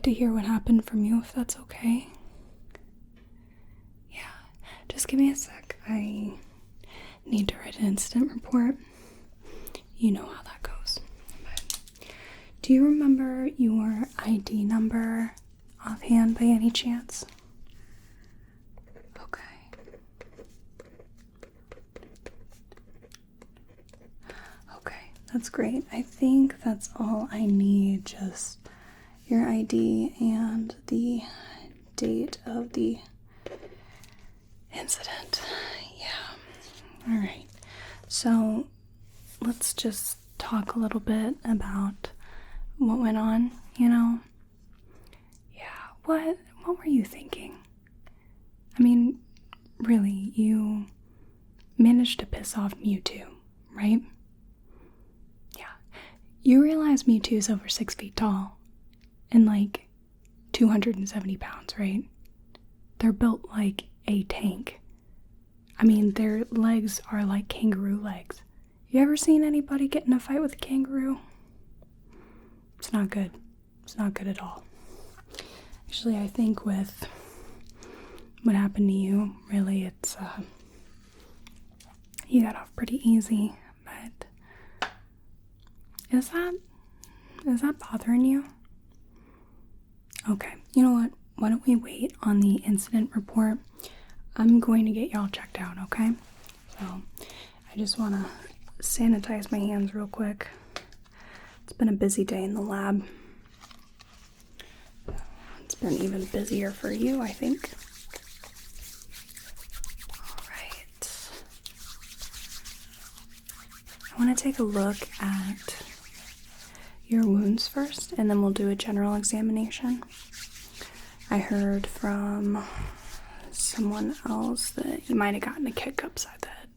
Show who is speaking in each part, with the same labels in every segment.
Speaker 1: like to hear what happened from you, if that's okay. Yeah, just give me a sec. I need to write an incident report. You know how that goes. But do you remember your ID number offhand by any chance? Okay. Okay, that's great. I think that's all I need, just your ID and the date of the incident. Yeah. Alright. So let's just talk a little bit about what went on, you know? Yeah, what were you thinking? I mean, really, you managed to piss off Mewtwo, right? Yeah. You realize Mewtwo's over 6 feet tall and like 270 pounds, right? They're built like a tank. I mean, their legs are like kangaroo legs. You ever seen anybody get in a fight with a kangaroo? It's not good. It's not good at all. Actually, I think with what happened to you, really, it's, you got off pretty easy, but is that bothering you? Okay, you know what? Why don't we wait on the incident report? I'm going to get y'all checked out, okay? So, I just want to sanitize my hands real quick. It's been a busy day in the lab. It's been even busier for you, I think. Alright. I want to take a look at your wounds first, and then we'll do a general examination. I heard from someone else that you might have gotten a kick upside the head,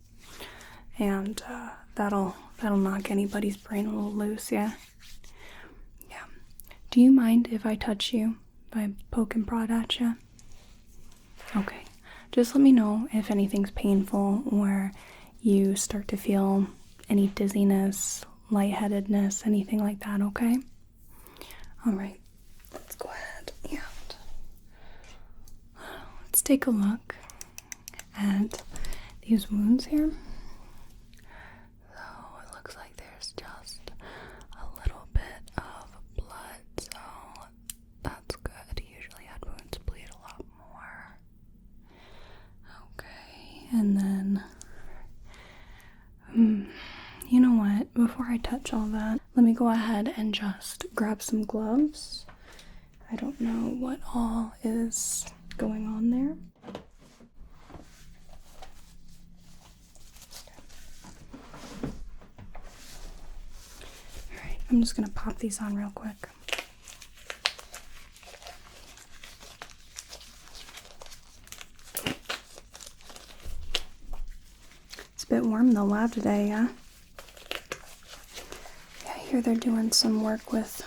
Speaker 1: and that'll knock anybody's brain a little loose. Yeah. Do you mind if I touch you, if I poke and prod at you? Okay, just let me know if anything's painful or you start to feel any dizziness, lightheadedness, anything like that. Okay. All right, let's go ahead and let's take a look at these wounds here. So it looks like there's just a little bit of blood, so that's good. Usually head wounds bleed a lot more. Okay, and then, you know what? Before I touch all that, let me go ahead and just grab some gloves. I don't know what all is going on there. Alright, I'm just gonna pop these on real quick. It's a bit warm in the lab today, yeah? Yeah, I hear they're doing some work with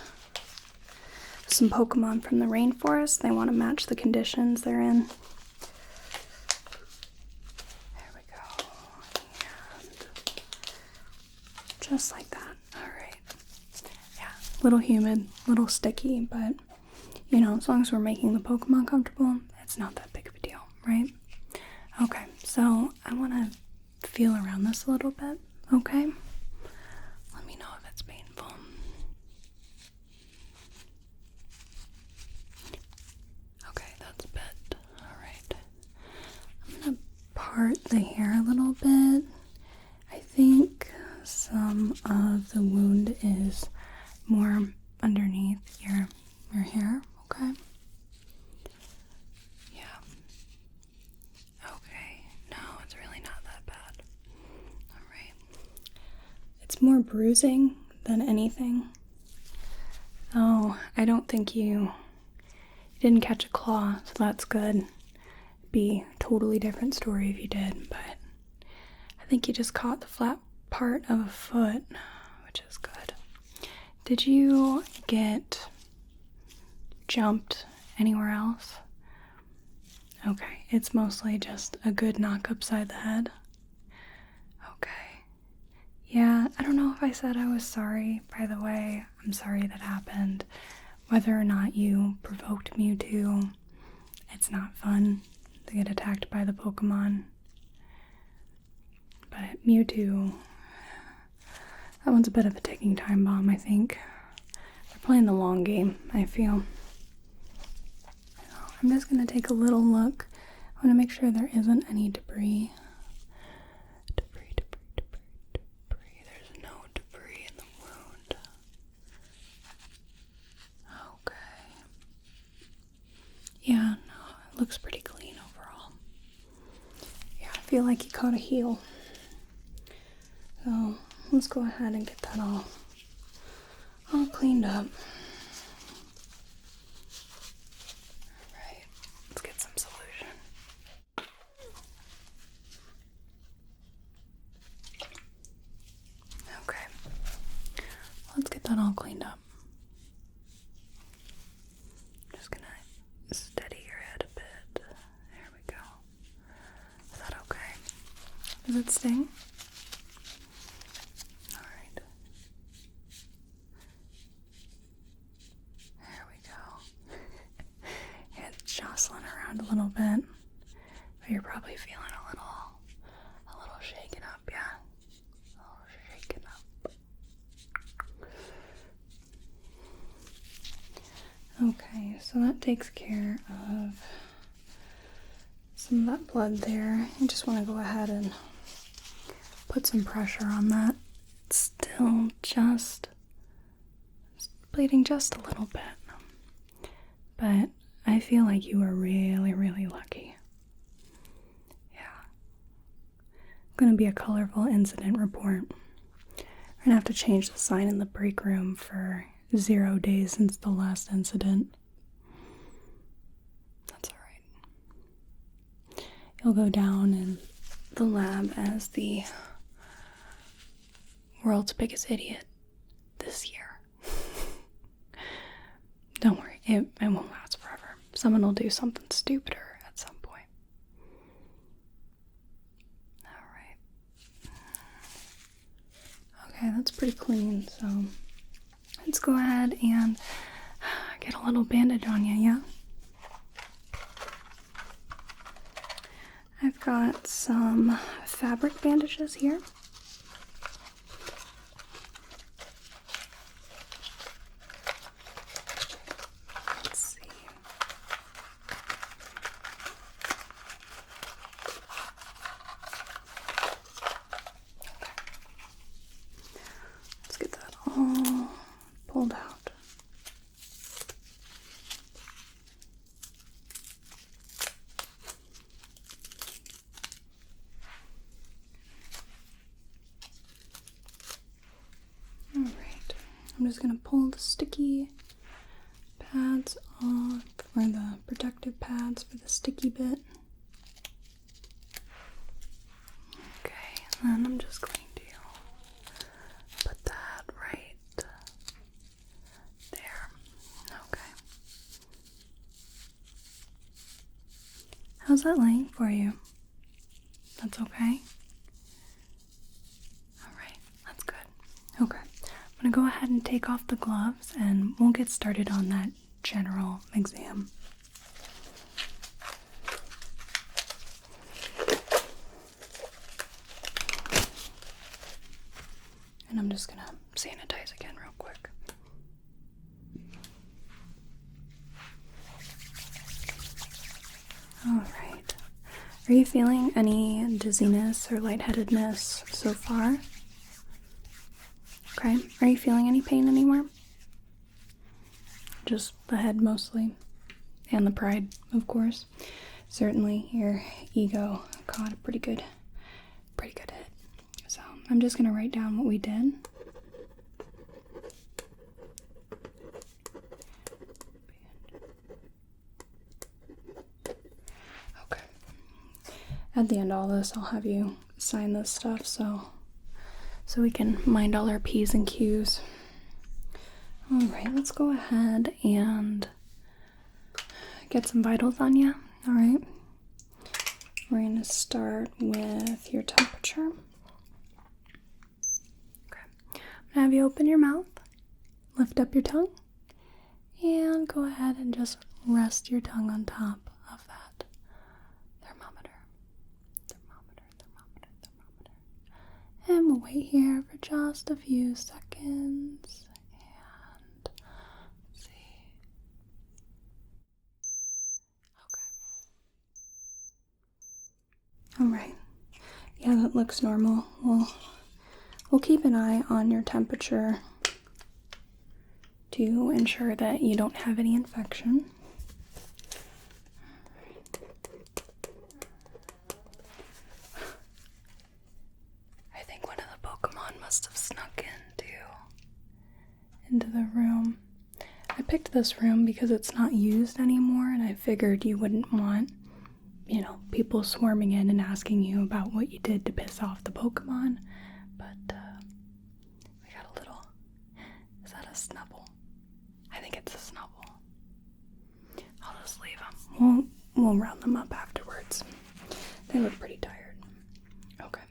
Speaker 1: some Pokémon from the rainforest. They want to match the conditions they're in. There we go. And just like that. Alright. Yeah, a little humid, a little sticky, but, you know, as long as we're making the Pokemon comfortable, it's not that big of a deal, right? Okay, so I want to feel around this a little bit, okay? Let me know if it's painful. Okay, that's a bit. Alright. I'm gonna part the hair a little bit. I think some of the wound is more underneath your hair, okay? Yeah. Okay. No, it's really not that bad. Alright. It's more bruising than anything. Oh, I don't think you didn't catch a claw, so that's good. It'd be a totally different story if you did, but I think you just caught the flat part of a foot, which is good. Did you get jumped anywhere else? Okay, it's mostly just a good knock upside the head. Okay. Yeah, I don't know if I said I was sorry, by the way. I'm sorry that happened. whether or not you provoked Mewtwo, it's not fun to get attacked by the Pokemon. But Mewtwo, that one's a bit of a ticking time bomb, I think. They're playing the long game, I feel. So I'm just going to take a little look. I want to make sure there isn't any debris. Debris. There's no debris in the wound. Okay. Yeah, no, it looks pretty clean overall. Yeah, I feel like he caught a heel. So let's go ahead and get that all cleaned up. Alright, let's get some solution. Okay, let's get that all cleaned up. Just gonna steady your head a bit. There we go. Is that okay? Does it sting? Alright. There we go. It's jostling around a little bit. But you're probably feeling a little shaken up, yeah? A little shaken up. Okay, so that takes care of some of that blood there. I just want to go ahead and put some pressure on that. It's still just bleeding just a little bit. But I feel like you were really, really lucky. Yeah. Going to be a colorful incident report. We're going to have to change the sign in the break room for 0 days since the last incident. That's alright. You'll go down in the lab as the world's biggest idiot this year. Don't worry, it won't last forever. Someone will do something stupider at some point. Alright. Okay, that's pretty clean, so let's go ahead and get a little bandage on you, yeah? I've got some fabric bandages here. Let's see. Okay. Let's get that all pulled out. Alright, I'm just going to pull the sticky pads off, or the protective pads for the sticky bit. Okay, and then I'm just going to put that right there. Okay. How's that laying for you? That's okay? Alright, that's good. Okay. I'm going to go ahead and take off the gloves and we'll get started on that general exam. And I'm just going to sanitize again real quick. Alright. Are you feeling any dizziness or lightheadedness so far? Okay. Are you feeling any pain anywhere? Just the head mostly. And the pride, of course. Certainly your ego caught a pretty good hit. So I'm just going to write down what we did. Okay. At the end of all this, I'll have you sign this stuff so we can mind all our P's and Q's. Alright, let's go ahead and get some vitals on you. Alright. We're going to start with your temperature. Okay. I'm going to have you open your mouth, lift up your tongue, and And go ahead and just rest your tongue on top of that thermometer. And we'll wait here for just a few seconds. And see. Okay. Alright. Yeah, that looks normal. We'll keep an eye on your temperature to ensure that you don't have any infection. I think one of the Pokemon must have snuck into the room. I picked this room because it's not used anymore, and I figured you wouldn't want, people swarming in and asking you about what you did to piss off the Pokemon. But we got a little. Is that a Snubble? I think it's a Snubble. I'll just leave them. We'll round them up afterwards. They look pretty tired. Okay.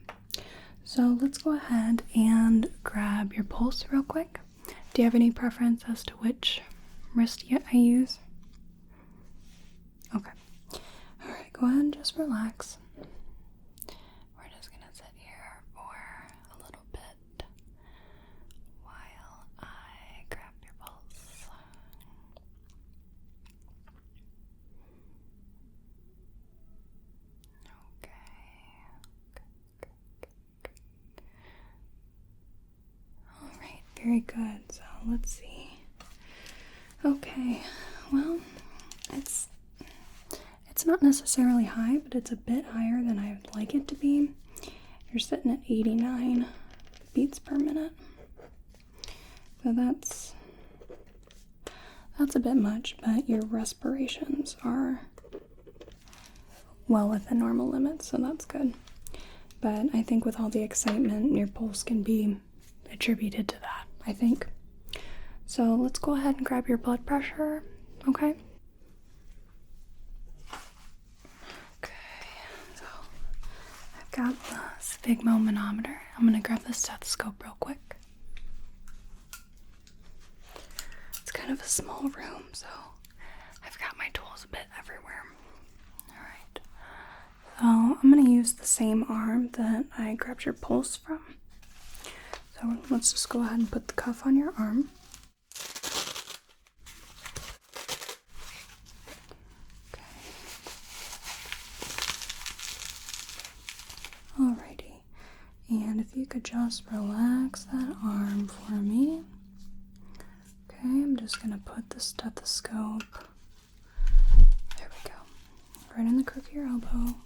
Speaker 1: So let's go ahead and grab your pulse real quick. Do you have any preference as to which wrist I use? Okay. Alright, go ahead and just relax. We're just gonna sit here for a little bit while I grab your pulse. Alright, very good. So let's see. Okay, well, it's not necessarily high, but it's a bit higher than I would like it to be. You're sitting at 89 beats per minute. So that's a bit much, but your respirations are well within normal limits, so that's good. But I think with all the excitement, your pulse can be attributed to that, I think. So let's go ahead and grab your blood pressure, okay? Got the sphygmomanometer. I'm gonna grab the stethoscope real quick. It's kind of a small room, so I've got my tools a bit everywhere. Alright. So I'm gonna use the same arm that I grabbed your pulse from. So let's just go ahead and put the cuff on your arm. Alrighty, and if you could just relax that arm for me. Okay, I'm just gonna put the stethoscope, there we go, right in the crook of your elbow,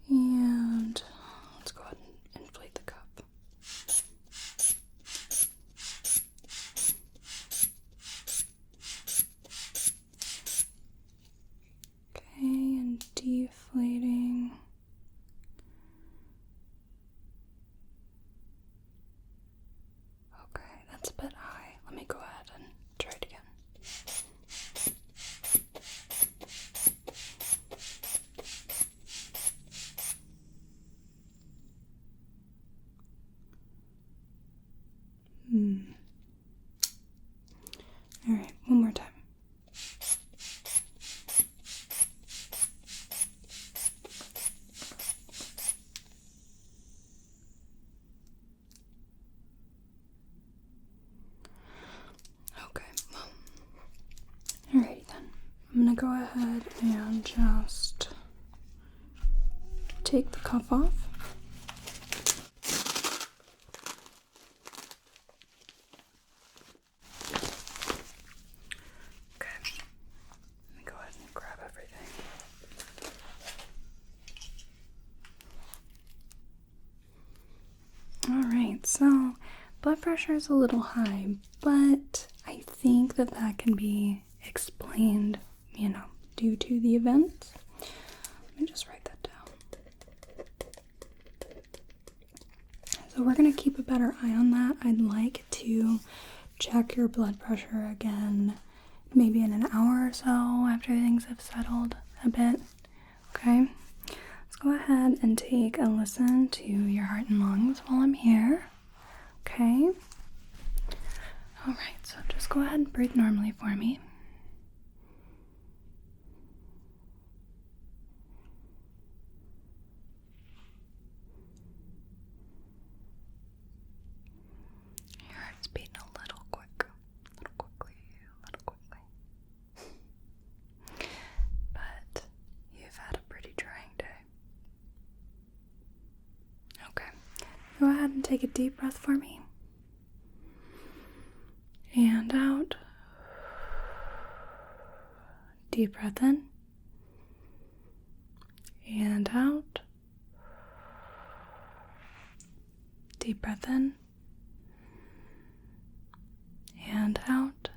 Speaker 1: and let's go ahead and inflate the cup. Okay, and deflating. It's a bit high. Let me go ahead and try it again. Alright, one more time. Alrighty then, I'm gonna go ahead and just take the cuff off. Okay, let me go ahead and grab everything. Alright, so blood pressure is a little high, but I think that can be explained, due to the event. Let me just write that down. So we're going to keep a better eye on that. I'd like to check your blood pressure again, maybe in an hour or so after things have settled a bit. Okay? Let's go ahead and take a listen to your heart and lungs while I'm here. Okay? Alright, so just go ahead and breathe normally for me. Your heart's beating a little quick. A little quickly. But you've had a pretty trying day. Okay. Go ahead and take a deep breath for me. And out. Deep breath in. And out. Deep breath in. And out.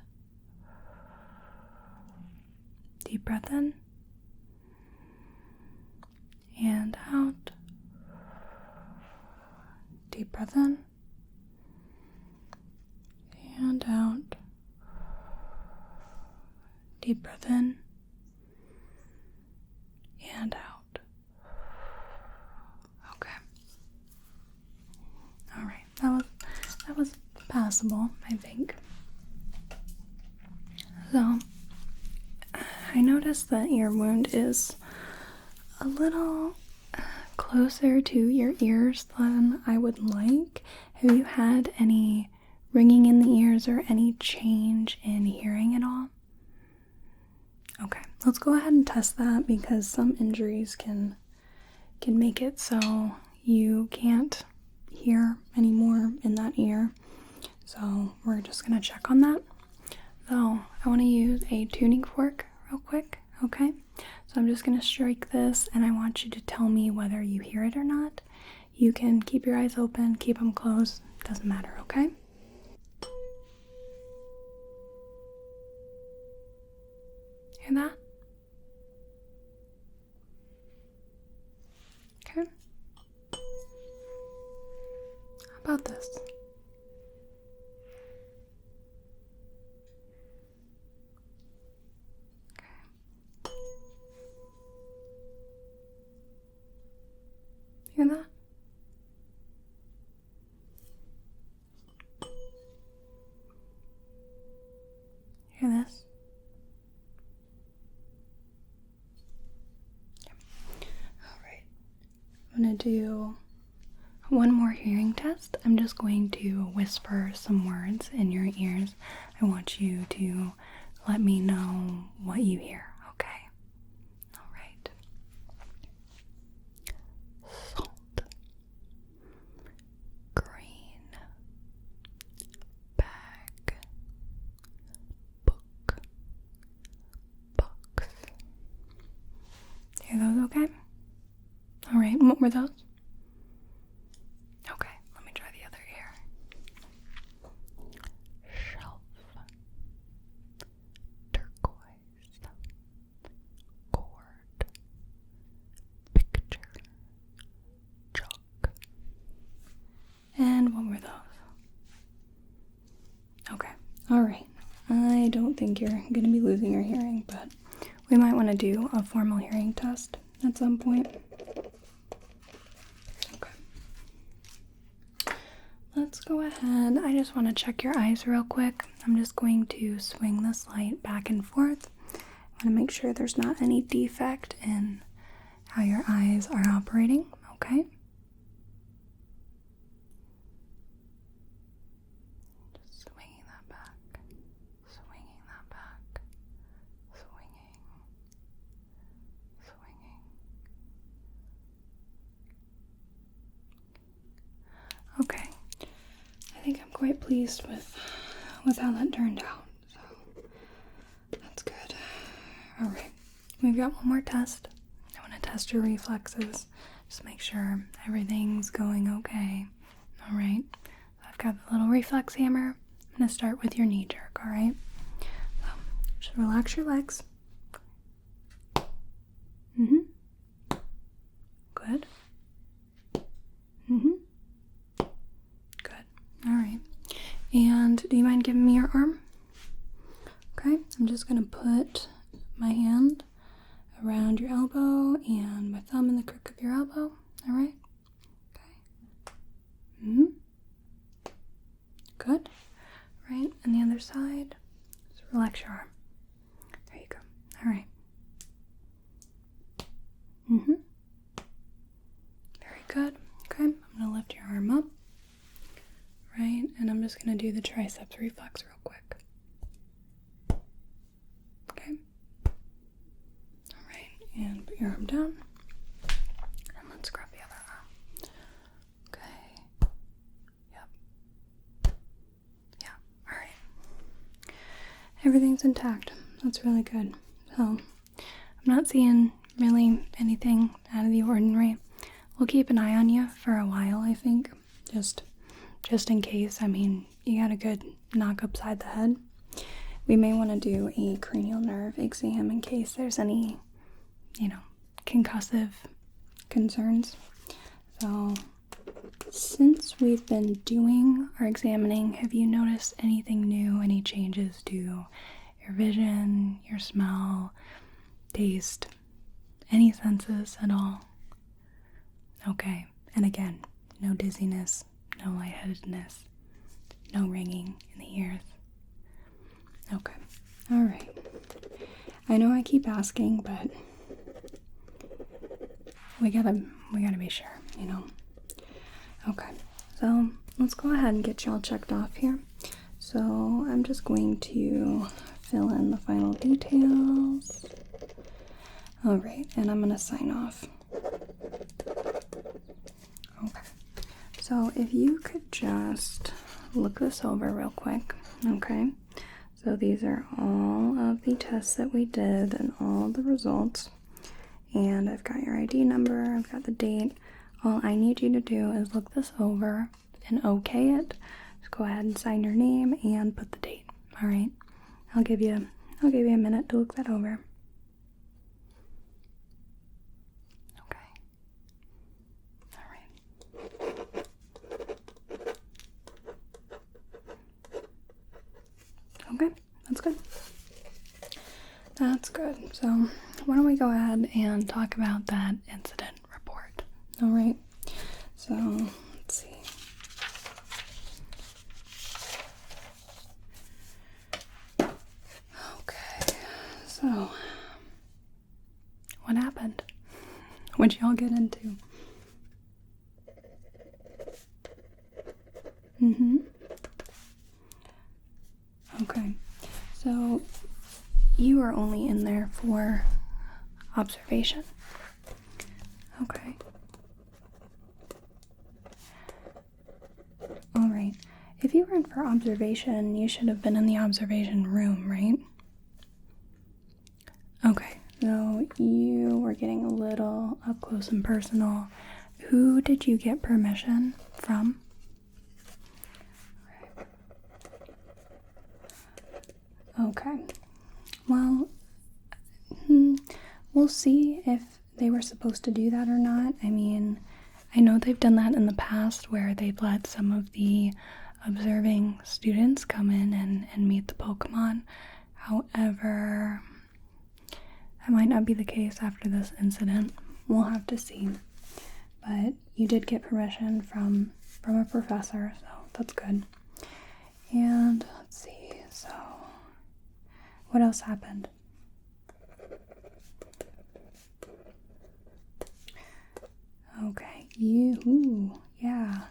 Speaker 1: Deep breath in. And out. Deep breath in. And out. Deep breath in. And out. Okay. Alright, that was passable, I think. So, I noticed that your wound is a little closer to your ears than I would like. Have you had any ringing in the ears or any change in hearing at all? Okay, let's go ahead and test that because some injuries can make it so you can't hear anymore in that ear. So we're just gonna check on that. So I want to use a tuning fork real quick, okay? So I'm just gonna strike this and I want you to tell me whether you hear it or not. You can keep your eyes open, keep them closed, doesn't matter, okay? Hear that? Okay. How about this? Okay. Hear that? Hear this? I'm going to do one more hearing test. I'm just going to whisper some words in your ears. I want you to let me know what you hear, okay? Alright. Salt. Green. Bag. Book. Box. Hear those okay? Alright, what were those? Okay, let me try the other ear. Shelf. Turquoise. Cord. Picture. Chalk. And what were those? Okay, alright. I don't think you're going to be losing your hearing, but we might want to do a formal hearing test at some point. Let's go ahead. I just want to check your eyes real quick. I'm just going to swing this light back and forth. I want to make sure there's not any defect in how your eyes are operating, okay? Just swinging that back, swinging that back, swinging. Okay. I think I'm quite pleased with how that turned out, so that's good. Alright, we've got one more test. I want to test your reflexes, just make sure everything's going okay. Alright, I've got the little reflex hammer. I'm going to start with your knee jerk, alright? So, just relax your legs. Good. Good. Alright. And do you mind giving me your arm? Okay, I'm just going to put my hand around your elbow and my thumb in the crook of your elbow. Alright? Okay. Good. Right, and the other side. Just relax your arm. There you go. All right. Very good. Okay, I'm gonna lift your arm up. Right, and I'm just gonna do the triceps reflex real quick. Okay. All right, and put your arm down. And let's grab the other arm. Okay. Yep. Yeah, all right. Everything's intact. That's really good. So, I'm not seeing really anything out of the ordinary. We'll keep an eye on you for a while, I think. Just in case. I mean, you got a good knock upside the head. We may want to do a cranial nerve exam in case there's any, concussive concerns. So, since we've been doing our examining, have you noticed anything new, any changes to your vision, your smell, taste, any senses at all? Okay, and again, no dizziness, no lightheadedness, no ringing in the ears. Okay, all right. I know I keep asking, but we gotta be sure, Okay, so let's go ahead and get you all checked off here. So I'm just going to fill in the final details. All right, and I'm gonna sign off. Okay, so if you could just look this over real quick, okay? So these are all of the tests that we did and all the results. And I've got your ID number, I've got the date. All I need you to do is look this over and okay it. Just go ahead and sign your name and put the date. All right, I'll give you a minute to look that over. Okay. All right. Okay, that's good. That's good. So why don't we go ahead and talk about that incident report? All right. So let's see. Okay. So what happened? What'd y'all get into? Okay. So you are only in there for observation. Okay. All right. If you were in for observation, you should have been in the observation room, right? Okay. So you were getting a little up close and personal. Who did you get permission from? Okay. Well, we'll see if they were supposed to do that or not. I mean, I know they've done that in the past where they've let some of the observing students come in and meet the Pokemon. However, that might not be the case after this incident. We'll have to see. But you did get permission from a professor, so that's good. And let's see, so what else happened? Okay, yeah.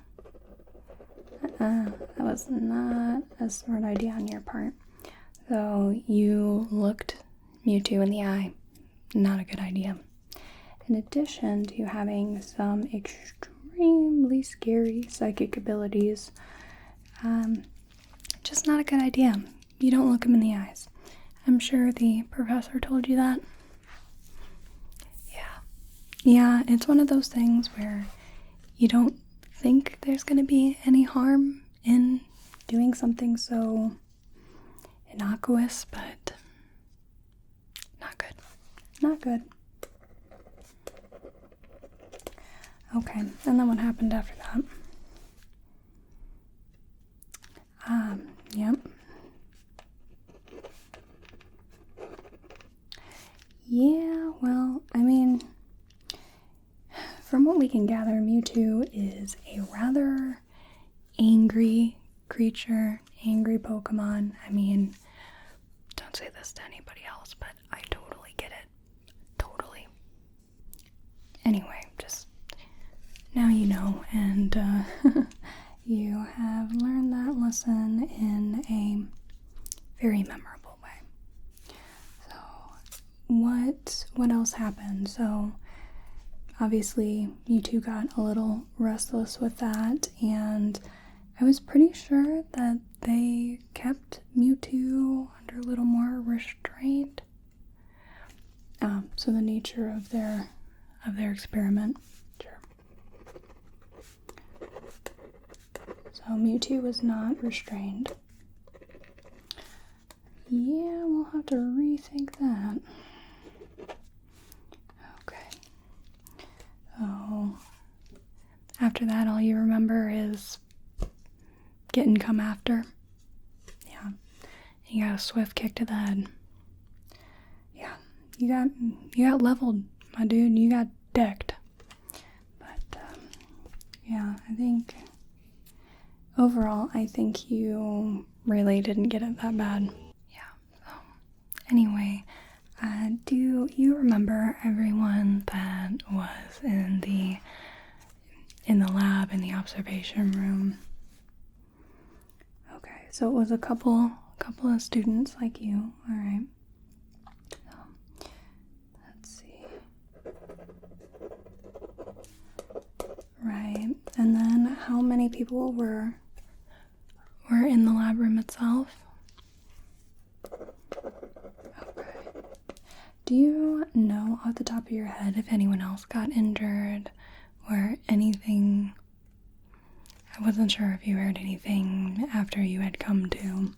Speaker 1: That was not a smart idea on your part. So you looked Mewtwo in the eye. Not a good idea. In addition to having some extremely scary psychic abilities, just not a good idea. You don't look him in the eyes. I'm sure the professor told you that. Yeah, it's one of those things where you don't think there's going to be any harm in doing something so innocuous, but not good. Not good. Okay, and then what happened after that? Yep. Yeah, well, I mean, from what we can gather, Mewtwo is a rather angry creature, angry Pokemon. I mean, don't say this to anybody else, but I totally get it. Totally. Anyway, just now you know, and you have learned that lesson in a very memorable way. So, what else happened? So, obviously, you two got a little restless with that, and I was pretty sure that they kept Mewtwo under a little more restraint. So the nature of their experiment. Sure. So Mewtwo was not restrained. Yeah, we'll have to rethink that. Okay. So after that, all you remember is getting come after. Yeah. You got a swift kick to the head. Yeah. You got leveled, my dude. You got decked. But, yeah, I think overall, I think you really didn't get it that bad. Yeah. So, anyway, do you remember everyone that was in the lab, in the observation room? Okay, so it was a couple of students like you, alright. Let's see. Right, and then how many people were in the lab room itself? Okay. Do you know off the top of your head if anyone else got injured or anything? I wasn't sure if you heard anything after you had come to.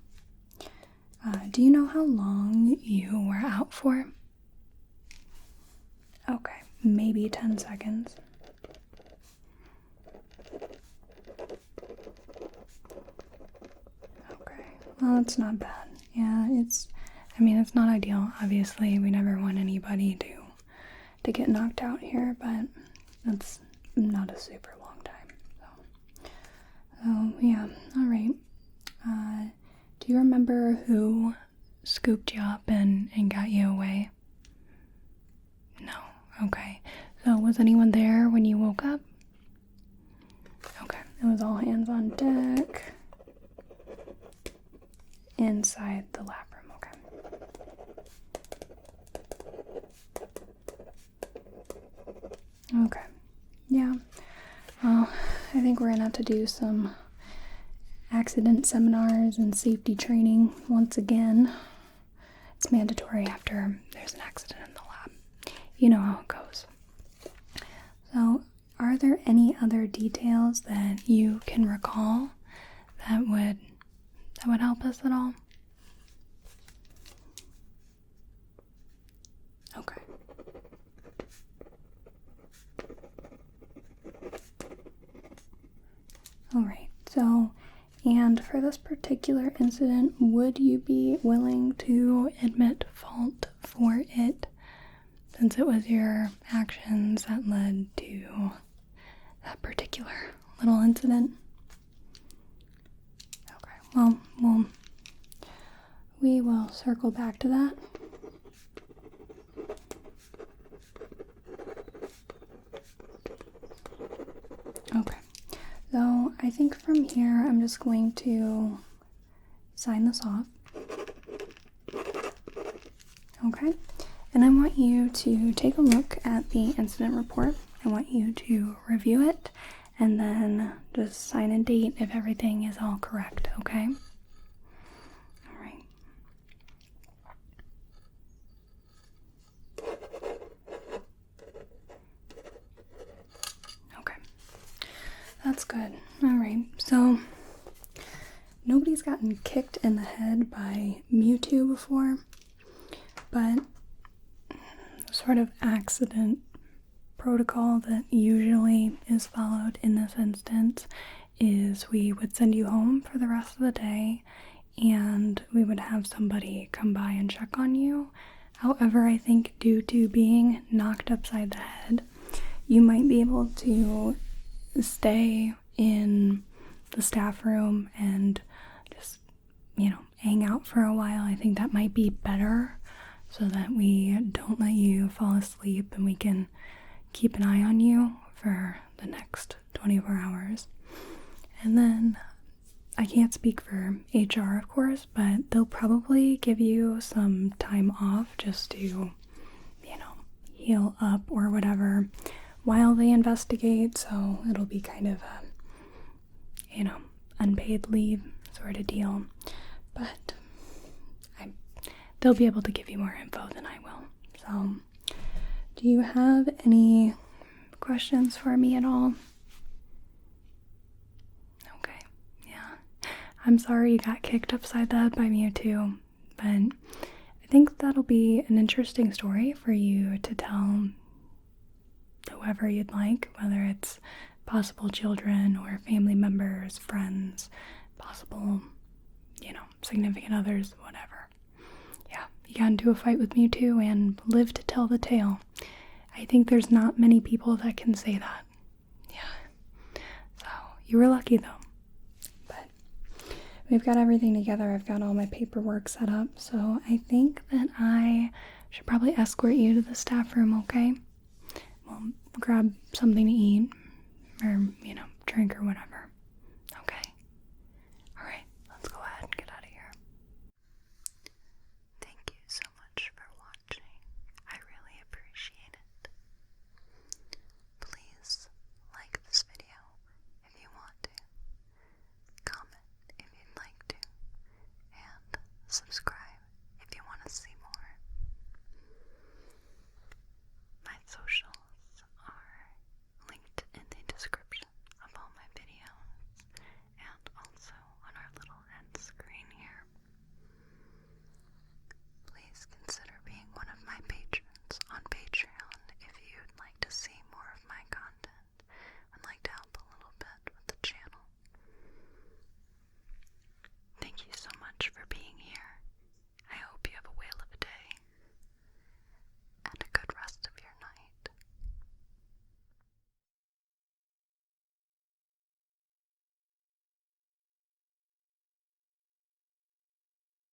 Speaker 1: Do you know how long you were out for? Okay, maybe 10 seconds. Okay, well, it's not bad. Yeah, it's not ideal. Obviously, we never want anybody to get knocked out here, but that's not a super long time. So yeah, alright. Do you remember who scooped you up and got you away? No. Okay. So was anyone there when you woke up? Okay. It was all hands on deck. Inside the lab room. Okay. Okay. Yeah. Well, I think we're gonna have to do some accident seminars and safety training once again. It's mandatory after there's an accident in the lab. You know how it goes. So, are there any other details that you can recall that would help us at all? Okay. Alright, so, and for this particular incident, would you be willing to admit fault for it, since it was your actions that led to that particular little incident? Okay, well, we will circle back to that. Okay. So I think from here I'm just going to sign this off. Okay, and I want you to take a look at the incident report. I want you to review it and then just sign a date if everything is all correct, okay? Alright. Okay. That's good. Alright, so nobody's gotten kicked in the head by Mewtwo before, but the sort of accident protocol that usually is followed in this instance is we would send you home for the rest of the day and we would have somebody come by and check on you. However, I think due to being knocked upside the head, you might be able to stay in the staff room and just hang out for a while. I think that might be better so that we don't let you fall asleep and we can keep an eye on you for the next 24 hours. And then I can't speak for HR, of course, but they'll probably give you some time off just to, heal up or whatever while they investigate. So it'll be kind of a, unpaid leave sort of deal. But they'll be able to give you more info than I will. So, do you have any questions for me at all? Okay, yeah. I'm sorry you got kicked upside the head by Mewtwo, but I think that'll be an interesting story for you to tell whoever you'd like, whether it's possible children or family members, friends, possible, significant others, whatever. Yeah, you got into a fight with Mewtwo and lived to tell the tale. I think there's not many people that can say that. Yeah. So, you were lucky though. But we've got everything together. I've got all my paperwork set up. So, I think that I should probably escort you to the staff room, okay? We'll grab something to eat or, drink or whatever. Okay. All right. Let's go ahead and get out of here. Thank you so much for watching. I really appreciate it. Please like this video if you want to, comment if you'd like to, and subscribe